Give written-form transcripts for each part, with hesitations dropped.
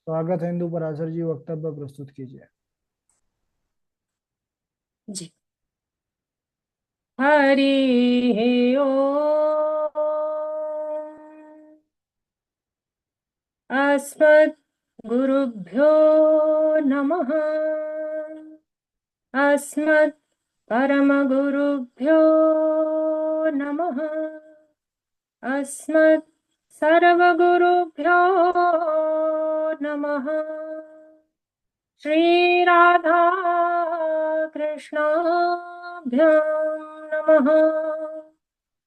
स्वागत है इंदु पराशर जी, वक्तव्य प्रस्तुत कीजिए। जी। हरि ओ अस्मत् गुरुभ्यो नमः। अस्मत् परमगुरुभ्यो नमः। अस्मत् सर्वगुरुभ्यो नमः। श्री राधा कृष्णाभ्यां नमः।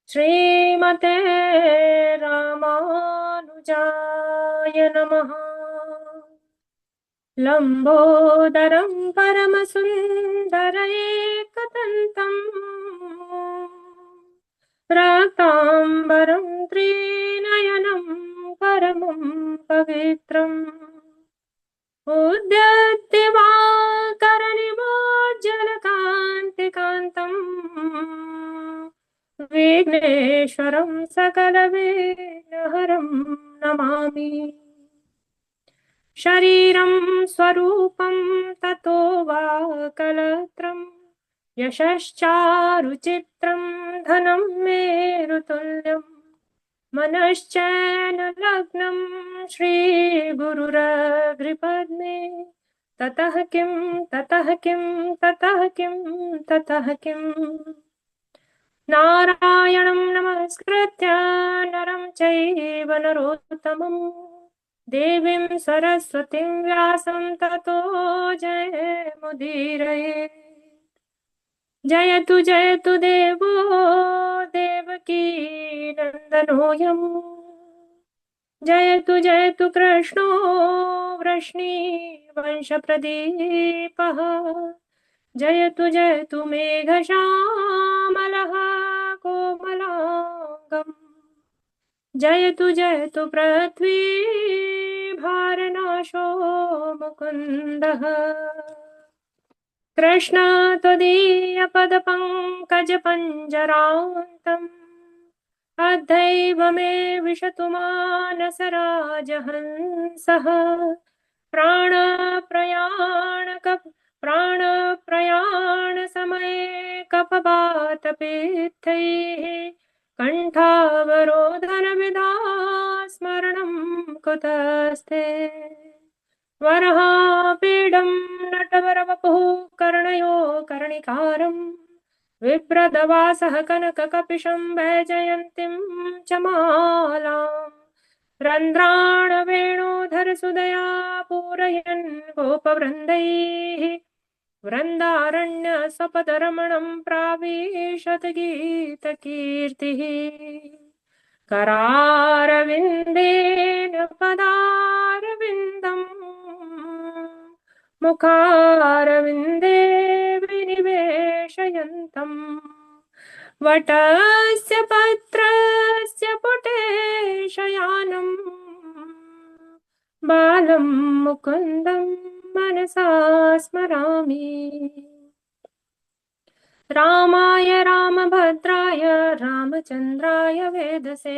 श्रीमते रामानुजाय नमः। लंबोदरं परमसुन्दरैकदन्तम् रक्ताम्बरं त्रिनयनं परमं पवित्रम् उद्यत्ते वाकरनिमज्जनकान्तिकान्तम् विघ्नेश्वरं सकलविघ्नहरं नमामि। शरीरं स्वरूपं ततो वा कलत्रं यशश्चारुचित्रं धनं मेरुतुल्यम् मनश्चैन लग्नं श्रीगुरुरग्रिपद्मे ततः किं ततः किं ततः किं ततः किम् नारायणं नमस्कृत्य नरं चैव नरोत्तमं देवीं सरस्वतीं व्यासं ततो जयमुदीरये। जयतु देवो देवकी नन्दनोऽयम् जयतु कृष्णो वृष्णिवंशप्रदीपः जयतु मेघश्यामलः कोमलाङ्गम् जयतु पृथ्वी भारनाशो मुकुन्दः कृष्ण त्वदीयपदपङ्कजपञ्जरान्तम् अद्यैव मे विशतु मानसराजहंसः प्राणप्रयाणक प्राणप्रयाणसमये कपवातपित्तैः कण्ठावरोधनविधा कुतस्ते वरहापीडं नटवरवपुः कर्णयो कर्णिकारम् बिभ्रदवासः कनककपिशं वैजयन्तीं च मालाम् रन्ध्राणवेणोधरसुदया पूरयन् गोपवृन्दैः वृन्दारण्यसपदरमणं प्राविशत् गीतकीर्तिः करारविन्देन पदारविन्दम् मुखारविन्दे विनिवेशयन्तम् वटस्य पत्रस्य पुटे शयानम् बालं मुकुन्दं मनसा स्मरामि। रामाय रामभद्राय रामचन्द्राय वेधसे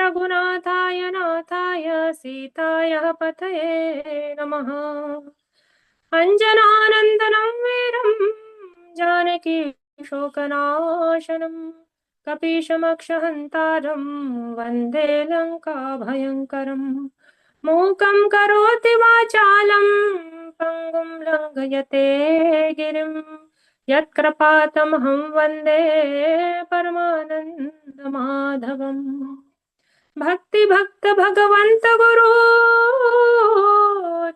रघुनाथाय नाथाय सीताय पतये नमः। अञ्जनानन्दनं वीरं जानकी शोकनाशनं कपीशमक्षहन्तारं वन्दे लङ्काभयङ्करम् मूकं करोति वाचालं पङ्गुं लङ्घयते गिरिं यत्कृपातमहं वन्दे परमानन्दमाधवम्। भक्ति भक्त भगवंत गुरु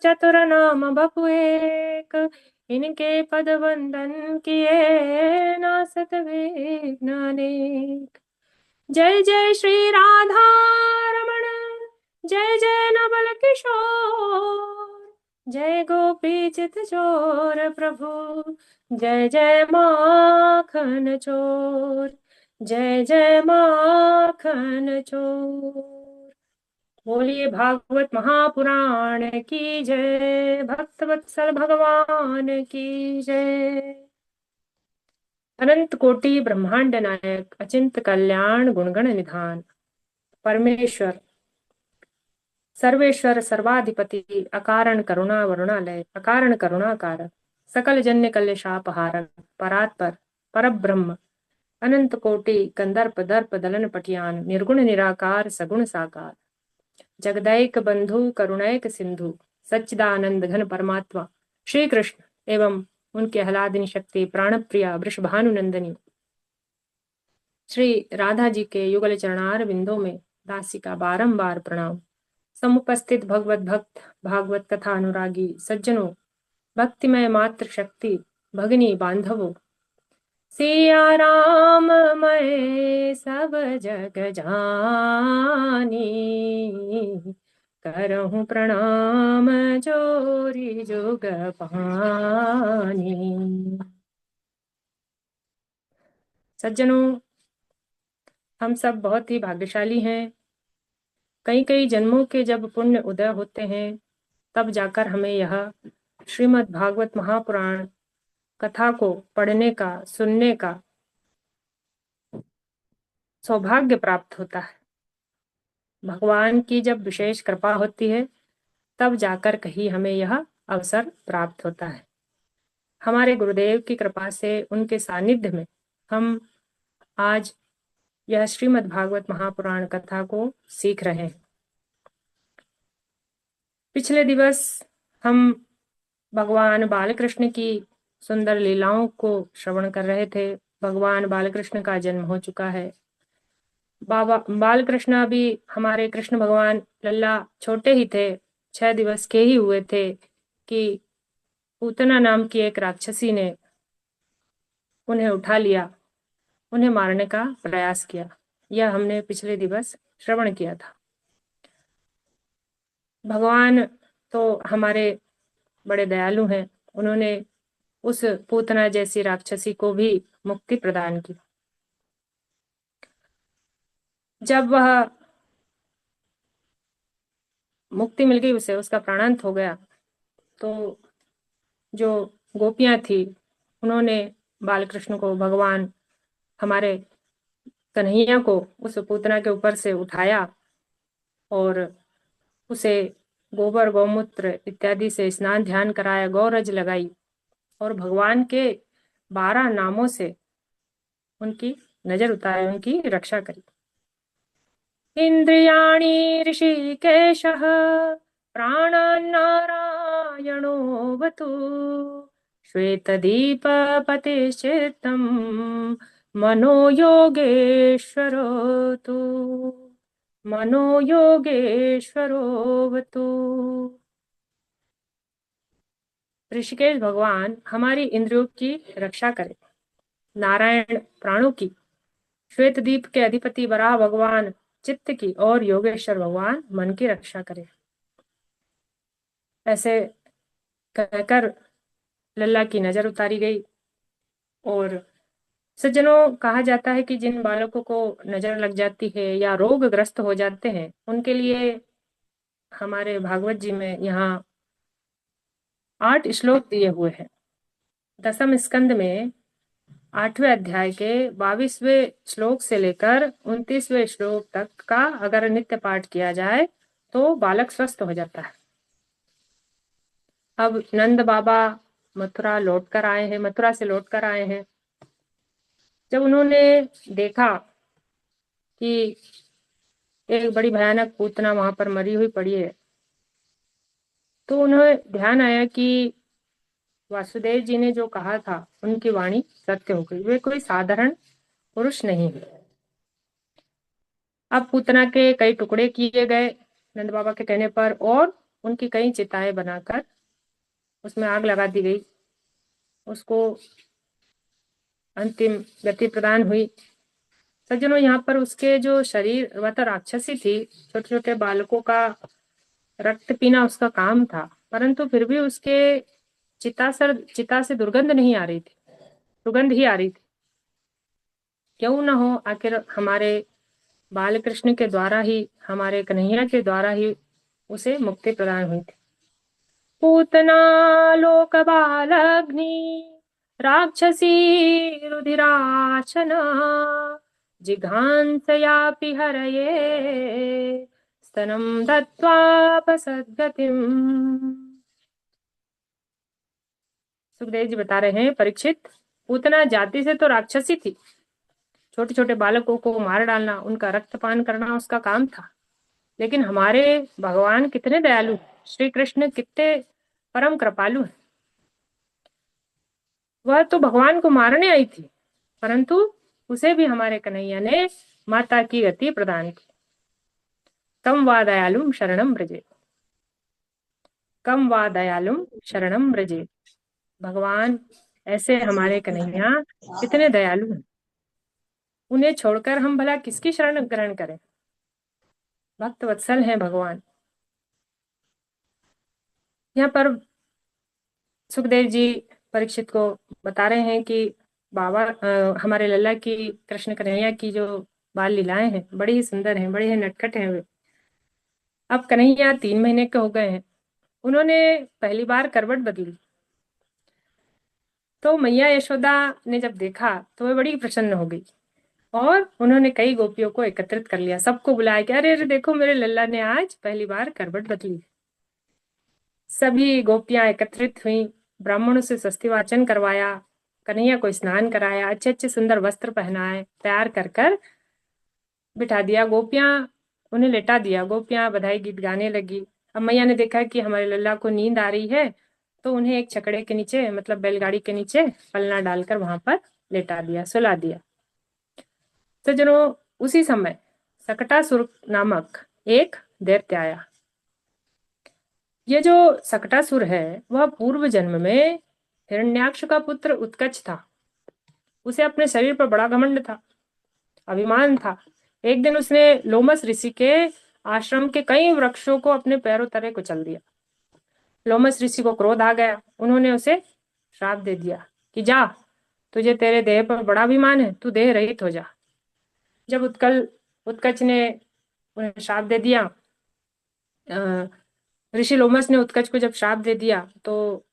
चतुर नाम बपु एक इनके पद वंदन किए नासत विघ्न अनेक। जय जय श्री राधा रमण जय जय नवल किशोर जय गोपी चित चोर प्रभु जय जय माखन चोर जय जय माखन चोर। बोलिए भागवत महापुराण की जय भक्तवत्सल भगवान की जय। अनंत कोटि ब्रह्मांड नायक अचिंत कल्याण गुणगण निधान परमेश्वर सर्वेश्वर सर्वाधिपति अकारण करुणा वरुणालय अकारण करुणाकार सकल जन्य कल्यशापहारक परात्पर परब्रह्म अनंत कोटि कंदर्प दर्प दलन पटियान निर्गुण निराकार सगुण साकार जगदैक बंधु करुणैक सिंधु सच्चिदानंद घन परमात्मा श्री कृष्ण एवं उनके आह्लादिनी शक्ति प्राणप्रिया वृषभानुनंदनी श्री राधा जी के युगल चरणार बिंदों में दासी का बारंबार प्रणाम। समुपस्थित भगवत भक्त भागवत कथा अनुरागी सज्जनों, भक्तिमय मात्र शक्ति भगिनी बांधवों, सिया राम मैं सब जग जानी, करहूं प्रणाम जोरी जुग पानी। सज्जनों, हम सब बहुत ही भाग्यशाली हैं। कई कई जन्मों के जब पुण्य उदय होते हैं तब जाकर हमें यह श्रीमद् भागवत महापुराण कथा को पढ़ने का सुनने का सौभाग्य प्राप्त होता है। भगवान की जब विशेष कृपा होती है तब जाकर कहीं हमें यह अवसर प्राप्त होता है। हमारे गुरुदेव की कृपा से उनके सानिध्य में हम आज यह श्रीमद् भागवत महापुराण कथा को सीख रहे हैं। पिछले दिवस हम भगवान बालकृष्ण की सुंदर लीलाओं को श्रवण कर रहे थे। भगवान बालकृष्ण का जन्म हो चुका है। बाबा बालकृष्ण अभी हमारे कृष्ण भगवान लल्ला छोटे ही थे, 6 दिवस के ही हुए थे कि पूतना नाम की एक राक्षसी ने उन्हें उठा लिया, उन्हें मारने का प्रयास किया। यह हमने पिछले दिवस श्रवण किया था। भगवान तो हमारे बड़े दयालु हैं, उन्होंने उस पूतना जैसी राक्षसी को भी मुक्ति प्रदान की। जब वह मुक्ति मिल गई उसे, उसका प्राणांत हो गया, तो जो गोपियां थी उन्होंने बालकृष्ण को, भगवान हमारे कन्हैया को उस पूतना के ऊपर से उठाया और उसे गोबर गौमूत्र इत्यादि से स्नान ध्यान कराया, गौरज लगाई और भगवान के 12 नामों से उनकी नजर उतारी, उनकी रक्षा करी। इंद्रियाणि ऋषिकेशः प्राणान्नारायणो वतु श्वेतदीपपतिश्चित्तं मनो योगेश्वरोतु मनो योगेश्वरोवतु। ऋषिकेश भगवान हमारी इंद्रियों की रक्षा करे, नारायण प्राणों की, श्वेत दीप के अधिपति वराह भगवान चित्त की और योगेश्वर भगवान मन की रक्षा करे। ऐसे कहकर लल्ला की नजर उतारी गई। और सज्जनों, कहा जाता है कि जिन बालकों को नजर लग जाती है या रोगग्रस्त हो जाते हैं उनके लिए हमारे भागवत जी में यहाँ 8 श्लोक दिए हुए हैं। 10वें स्कंद में 8वें अध्याय के 22वें श्लोक से लेकर 29वें श्लोक तक का अगर नित्य पाठ किया जाए तो बालक स्वस्थ हो जाता है। अब नंद बाबा मथुरा से लौट कर आए हैं। जब उन्होंने देखा कि एक बड़ी भयानक पूतना वहां पर मरी हुई पड़ी है, तो उन्हें ध्यान आया कि वासुदेव जी ने जो कहा था उनकी वाणी सत्य हो गई, वे कोई साधारण पुरुष नहीं है। अब पूतना के कई टुकड़े किए गए नंद बाबा के कहने पर और उनकी कई चिताएं बनाकर उसमें आग लगा दी गई, उसको अंतिम गति प्रदान हुई। सज्जनों, यहाँ पर उसके जो शरीर, वह तो राक्षसी थी, छोटे छोटे बालकों का रक्त पीना उसका काम था, परंतु फिर भी उसके चिता से दुर्गंध नहीं आ रही थी, सुगंध ही आ रही थी। क्यों न हो, आखिर हमारे बालकृष्ण के द्वारा ही, हमारे कन्हैया के द्वारा ही उसे मुक्ति प्रदान हुई थी। पूतना लोक बालग्नि राक्षसी रुधिराशना जिघांसयापि हरये स्तनं दत्त्वापसद्गतिम्। सुखदेव जी बता रहे हैं, परीक्षित, पूतना जाति से तो राक्षसी थी, छोटे छोटे बालकों को मार डालना, उनका रक्तपान करना उसका काम था। लेकिन हमारे भगवान कितने दयालु, श्री कृष्ण कितने परम कृपालु हैं। वह तो भगवान को मारने आई थी, परंतु उसे भी हमारे कन्हैया ने माता की गति प्रदान की। कम वा दयालुम शरणम ब्रजे, कम वा दयालुम शरणम ब्रजे। भगवान ऐसे हमारे कन्हैया कितने दयालु हैं, उन्हें छोड़कर हम भला किसकी शरण ग्रहण करें। भक्त वत्सल हैं भगवान। यहाँ पर सुखदेव जी परीक्षित को बता रहे हैं कि बाबा हमारे लल्ला की, कृष्ण कन्हैया की जो बाल लीलाएं हैं बड़ी ही सुंदर हैं, बड़े ही नटखट हैं वे। अब कन्हैया 3 महीने के हो गए हैं, उन्होंने पहली बार करवट बदली। तो मैया यशोदा ने जब देखा तो वे बड़ी प्रसन्न हो गई और उन्होंने कई गोपियों को एकत्रित कर लिया, सबको बुलाया कि अरे अरे देखो मेरे लल्ला ने आज पहली बार करवट बदली। सभी गोपियां एकत्रित हुई, ब्राह्मणों से स्वस्ति वाचन करवाया, कन्हैया को स्नान कराया, अच्छे अच्छे सुंदर वस्त्र पहनाए, तैयार कर कर बिठा दिया। गोपियां उन्हें लेटा दिया, गोपियां बधाई गीत गाने लगी। अब मैया ने देखा कि हमारे लल्ला को नींद आ रही है, तो उन्हें एक छकड़े के नीचे, मतलब बैलगाड़ी के नीचे पलना डालकर वहां पर लेटा दिया, सुला दिया। तो जनो उसी समय सकटासुर नामक एक दैत्य आया। ये जो सकटासुर है वह पूर्व जन्म में हिरण्याक्ष का पुत्र उत्कच था। उसे अपने शरीर पर बड़ा घमंड था, अभिमान था। एक दिन उसने लोमस ऋषि के आश्रम के कई वृक्षों को अपने पैरों तले कुचल दिया। लोमस ऋषि को क्रोध आ गया, उन्होंने उसे श्राप दे दिया कि जा, तुझे तेरे देह पर बड़ा अभिमान है, तू देह रहित हो जा। जब उत्कच ने उन्हें श्राप दे दिया, ऋषि लोमस ने उत्कच को जब श्राप दे दिया, तो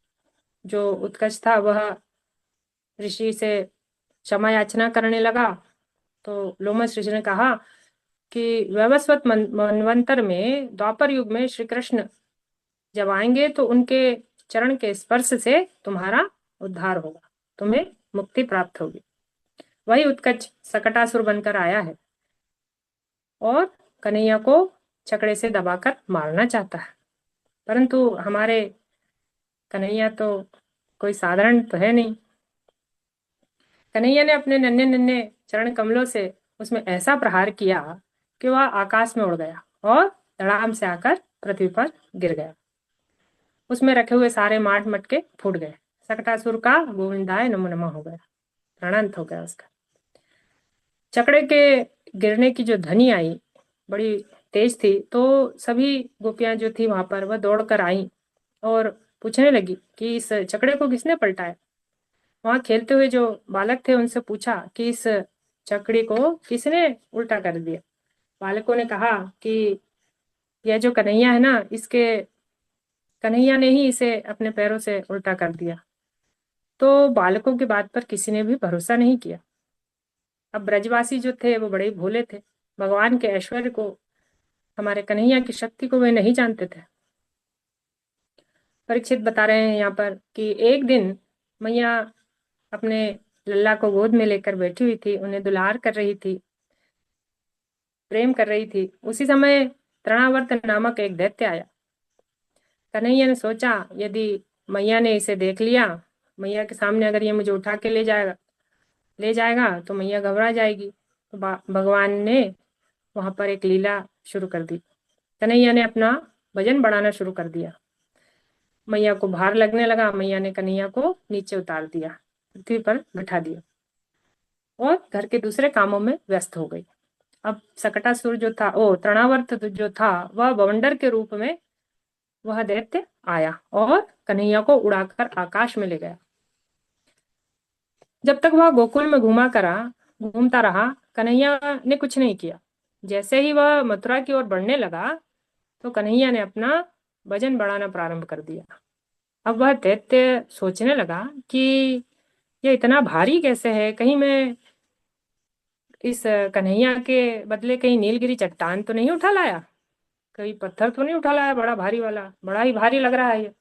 जो उत्कच था वह ऋषि से क्षमा याचना करने लगा। तो लोमस ऋषि ने कहा कि वैवस्वत मनवंतर में, द्वापर युग में श्री कृष्ण जब आएंगे तो उनके चरण के स्पर्श से तुम्हारा उद्धार होगा, तुम्हें मुक्ति प्राप्त होगी। वही उत्कच सकटासुर बनकर आया है और कन्हैया को छकड़े से दबाकर मारना चाहता है। परंतु हमारे कन्हैया तो कोई साधारण तो है नहीं। कन्हैया ने अपने नन्हे नन्हे चरण कमलों से उसमें ऐसा प्रहार किया कि वह आकाश में उड़ गया और धड़ाम से आकर पृथ्वी पर गिर गया। उसमें रखे हुए सारे माट मटके फूट गए। सकटासुर का गोविंदाय नमो नमः हो गया, प्राणांत हो गया उसका। चकड़े के गिरने की जो ध्वनि आई बड़ी तेज थी, तो सभी गोपियां जो थी वहां पर वह दौड़ कर आई और पूछने लगी कि इस चकड़े को किसने पलटाया। वहां खेलते हुए जो बालक थे उनसे पूछा कि इस चकड़ी को किसने उल्टा कर दिया। बालकों ने कहा कि यह जो कन्हैया है ना, इसके कन्हैया ने ही इसे अपने पैरों से उल्टा कर दिया। तो बालकों की बात पर किसी ने भी भरोसा नहीं किया। अब ब्रजवासी जो थे वो बड़े भोले थे, भगवान के ऐश्वर्य को, हमारे कन्हैया की शक्ति को वे नहीं जानते थे। परीक्षित बता रहे हैं यहाँ पर कि एक दिन मैया अपने लल्ला को गोद में लेकर बैठी हुई थी, उन्हें दुलार कर रही थी, प्रेम कर रही थी। उसी समय तृणावर्त नामक एक दैत्य आया। कन्हैया ने सोचा यदि मैया ने इसे देख लिया, मैया के सामने अगर ये मुझे उठा के ले जाएगा तो मैया घबरा जाएगी। तो भगवान ने वहां पर एक लीला शुरू कर दी। कन्हैया ने अपना वजन बढ़ाना शुरू कर दिया, मैया को भार लगने लगा। मैया ने कन्हैया को नीचे उतार दिया, पृथ्वी पर बिठा दिया और घर के दूसरे कामों में व्यस्त हो गई। अब सकटासुर जो था, तृणावर्त जो था, वह बवंडर के रूप में वह दैत्य आया और कन्हैया को उड़ाकर आकाश में ले गया। जब तक वह गोकुल में घूमता रहा, कन्हैया ने कुछ नहीं किया। जैसे ही वह मथुरा की ओर बढ़ने लगा तो कन्हैया ने अपना वजन बढ़ाना प्रारंभ कर दिया। अब वह दैत्य सोचने लगा कि ये इतना भारी कैसे है, कहीं मैं इस कन्हैया के बदले कहीं नीलगिरी चट्टान तो नहीं उठा लाया। कोई पत्थर तो नहीं उठा लाया बड़ा भारी वाला, बड़ा ही भारी लग रहा है ये।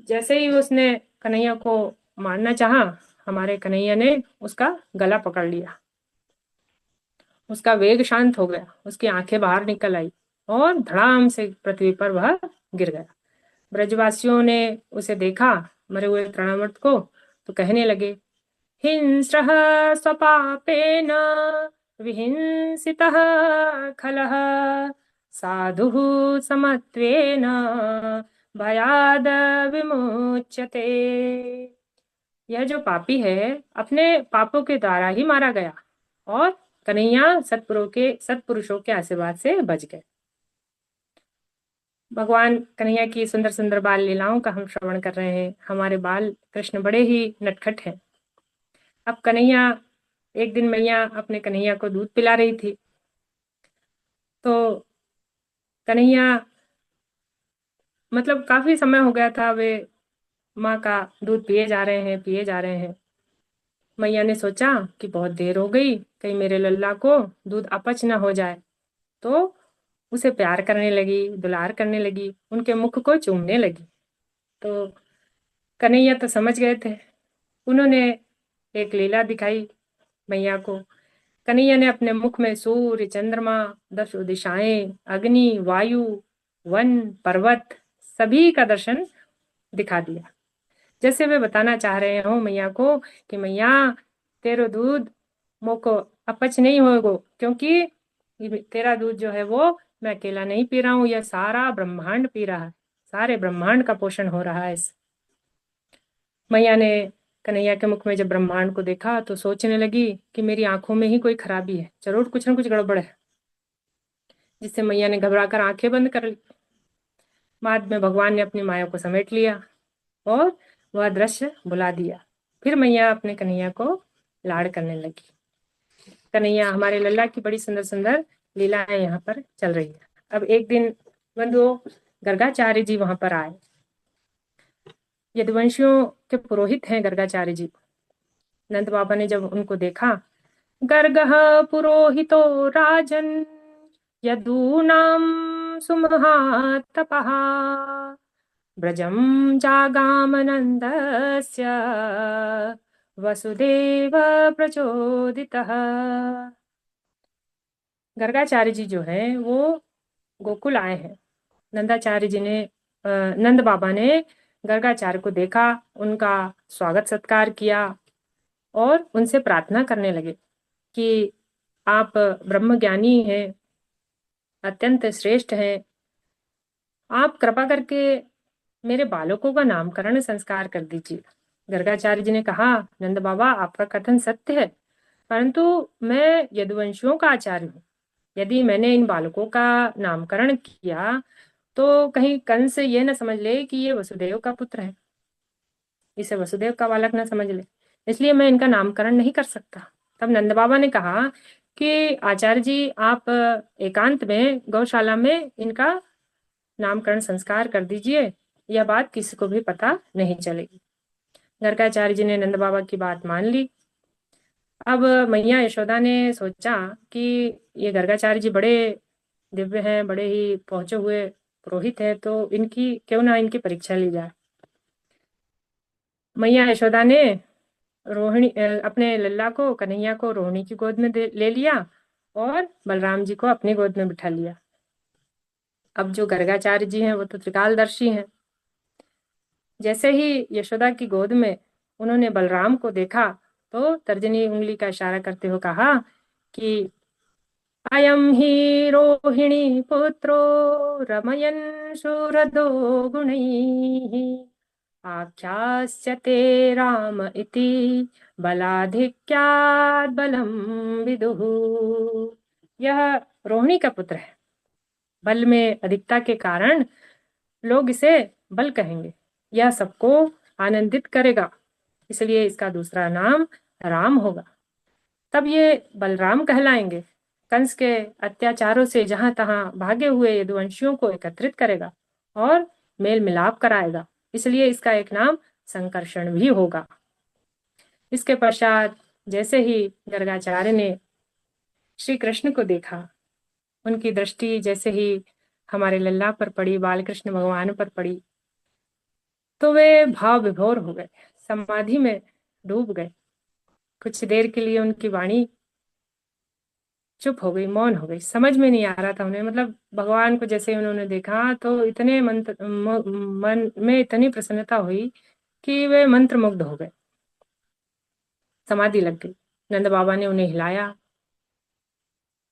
जैसे ही उसने कन्हैया को मारना चाहा, हमारे कन्हैया ने उसका गला पकड़ लिया। उसका वेग शांत हो गया, उसकी आंखें बाहर निकल आई और धड़ाम से पृथ्वी पर वह गिर गया। ब्रजवासियों ने उसे देखा, मरे हुए तृणावर्त को, तो कहने लगे, हिंस्रः स्वपापेन विहिंसितः खलः साधुः समत्वेन भयाद विमुच्यते। यह जो पापी है अपने पापों के द्वारा ही मारा गया, और कन्हैया सत्पुरुषों के आशीर्वाद से बच गए। भगवान कन्हैया की सुंदर सुंदर बाल लीलाओं का हम श्रवण कर रहे हैं। हमारे बाल कृष्ण बड़े ही नटखट हैं। अब कन्हैया, एक दिन मैया अपने कन्हैया को दूध पिला रही थी, तो कन्हैया, मतलब काफी समय हो गया था, वे माँ का दूध पिए जा रहे हैं। मैया ने सोचा कि बहुत देर हो गई, कहीं मेरे लल्ला को दूध अपच ना हो जाए, तो उसे प्यार करने लगी, दुलार करने लगी, उनके मुख को चूमने लगी। तो कन्हैया तो समझ गए थे। उन्होंने एक लीला दिखाई मैया को। कन्हैया ने अपने मुख में सूर्य, चंद्रमा, दसों दिशाएं, अग्नि, वायु, वन, पर्वत, सभी का दर्शन दिखा दिया। जैसे वे बताना चाह रहे हो मैया को कि मैया, तेरो दूध मोको अपच नहीं होगो, क्योंकि तेरा दूध जो है वो मैं अकेला नहीं पी रहा हूँ, यह सारा ब्रह्मांड पी रहा है, सारे ब्रह्मांड का पोषण हो रहा है इस। मैया ने कन्हैया के मुख में जब ब्रह्मांड को देखा तो सोचने लगी कि मेरी आंखों में ही कोई खराबी है, जरूर कुछ ना कुछ गड़बड़ है, जिससे मैया ने घबराकर आंखें बंद कर ली। बाद में भगवान ने अपनी माया को समेट लिया और वह दृश्य बुला दिया। फिर मैया अपने कन्हैया को लाड़ करने लगी। कन्हैया, हमारे लल्ला की बड़ी सुंदर सुंदर लीलाएं यहाँ पर चल रही है। अब एक दिन बंधुओं, गर्गाचार्य जी वहां पर आए। यदुवंशियों के पुरोहित हैं गर्गाचार्य जी। नंद बाबा ने जब उनको देखा, गर्गः पुरोहितो राजन् यदूनां सुमहातपः ब्रजं जागामनन्दस्य वसुदेव प्रचोदितः। गर्गाचार्य जी जो है वो गोकुल आए हैं। नंदाचार्य जी ने नंद बाबा ने गर्गाचार्य को देखा, उनका स्वागत सत्कार किया और उनसे प्रार्थना करने लगे कि आप ब्रह्मज्ञानी हैं, अत्यंत श्रेष्ठ हैं, आप कृपा करके मेरे बालकों का नामकरण संस्कार कर दीजिए। गर्गाचार्य जी ने कहा, नंद बाबा, आपका कथन सत्य है, परंतु मैं यदुवंशियों का आचार्य हूँ। यदि मैंने इन बालकों का नामकरण किया तो कहीं कंस ये न समझ ले कि ये वसुदेव का पुत्र है, इसे वसुदेव का बालक न समझ ले, इसलिए मैं इनका नामकरण नहीं कर सकता। तब नंद बाबा ने कहा कि आचार्य जी, आप एकांत में गौशाला में इनका नामकरण संस्कार कर दीजिए, यह बात किसी को भी पता नहीं चलेगी। गर्गाचार्य जी ने नंद बाबा की बात मान ली। अब मैया यशोदा ने सोचा कि ये गर्गाचार्य जी बड़े दिव्य हैं, बड़े ही पहुंचे हुए पुरोहित है, तो इनकी क्यों ना इनकी परीक्षा ली जाए। मैया यशोदा ने अपने लल्ला को, कन्हैया को रोहिणी की गोद में ले लिया और बलराम जी को अपनी गोद में बिठा लिया। अब जो गर्गाचार्य जी हैं वो तो त्रिकालदर्शी हैं। जैसे ही यशोदा की गोद में उन्होंने बलराम को देखा तो तर्जनी उंगली का इशारा करते हुए कहा कि अयम हि रोहिणी पुत्रो रमयन् शूरदो गुणैः आख्यास्यते राम इति बलाधिक्यात् बलं विदुः। यह रोहिणी का पुत्र है, बल में अधिकता के कारण लोग इसे बल कहेंगे। यह सबको आनंदित करेगा, इसलिए इसका दूसरा नाम राम होगा। तब ये बलराम कहलाएंगे। कंस के अत्याचारों से जहां तहां भागे हुए यदुवंशियों को एकत्रित करेगा और मेल मिलाप कराएगा, इसलिए इसका एक नाम संकर्षण भी होगा। इसके पश्चात जैसे ही गर्गाचार्य ने श्री कृष्ण को देखा, उनकी दृष्टि जैसे ही हमारे लल्ला पर पड़ी, बाल कृष्ण भगवान पर पड़ी, तो वे भाव विभोर हो गए, समाधि में डूब गए। कुछ देर के लिए उनकी वाणी चुप हो गई, मौन हो गई। समझ में नहीं आ रहा था उन्हें, मतलब भगवान को जैसे उन्होंने देखा तो इतने मन में इतनी प्रसन्नता हुई कि वे मंत्र मुग्ध हो गए, समाधि लग गई। नंद बाबा ने उन्हें हिलाया,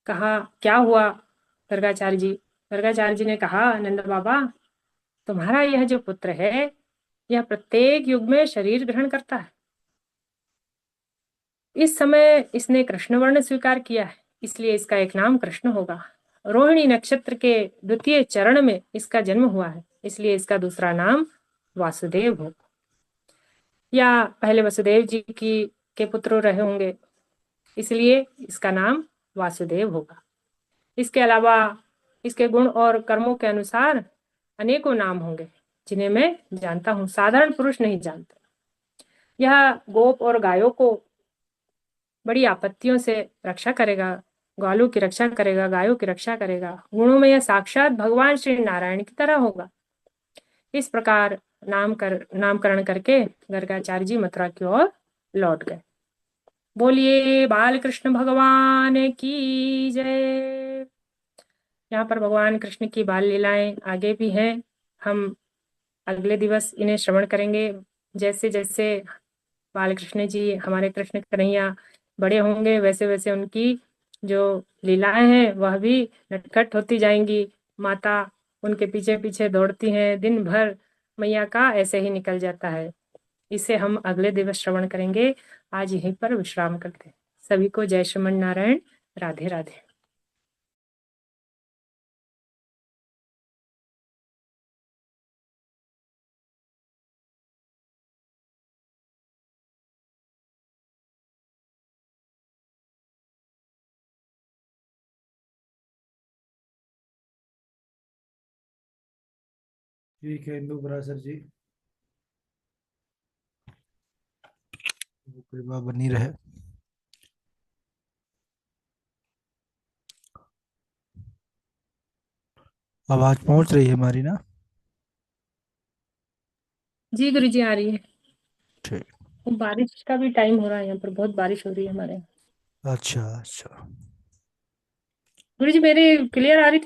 कहा क्या हुआ गर्गाचार्य जी। गर्गाचार्य जी ने कहा, नंद बाबा, तुम्हारा यह जो पुत्र है, यह प्रत्येक युग में शरीर ग्रहण करता है। इस समय इसने कृष्ण वर्ण स्वीकार किया है, इसलिए इसका एक नाम कृष्ण होगा। रोहिणी नक्षत्र के द्वितीय चरण में इसका जन्म हुआ है, इसलिए इसका दूसरा नाम वासुदेव होगा। या पहले वसुदेव जी की के पुत्र रहे होंगे, इसलिए इसका नाम वासुदेव होगा। इसके अलावा इसके गुण और कर्मों के अनुसार अनेकों नाम होंगे, जिन्हें मैं जानता हूँ, साधारण पुरुष नहीं जानते। यह गोप और गायों को बड़ी आपत्तियों से रक्षा करेगा, ग्वालों की रक्षा करेगा, गायों की रक्षा करेगा। गुणों में यह साक्षात भगवान श्री नारायण की तरह होगा। इस प्रकार नामकरण करके गर्गाचार्य जी मथुरा की ओर लौट गए। बोलिए बाल कृष्ण भगवान की जय। यहाँ पर भगवान कृष्ण की बाल लीलाएं आगे भी हैं, हम अगले दिवस इन्हें श्रवण करेंगे। जैसे जैसे बाल कृष्ण जी, हमारे कृष्ण कन्हैया बड़े होंगे, वैसे वैसे उनकी जो लीलाएं हैं वह भी नटखट होती जाएंगी। माता उनके पीछे पीछे दौड़ती हैं, दिन भर मैया का ऐसे ही निकल जाता है। इसे हम अगले दिवस श्रवण करेंगे। आज यहीं पर विश्राम करते हैं। सभी को जय श्रीमन नारायण, राधे राधे। ठीक है इंदु पराशर जी, कृपा बनी रहे। आवाज पहुंच रही है हमारी ना? जी गुरु जी, आ रही है। ठीक। बारिश का भी टाइम हो रहा है, यहाँ पर बहुत बारिश हो रही है हमारे यहाँ। अच्छा अच्छा। गुरु जी मेरी क्लियर आ रही थी?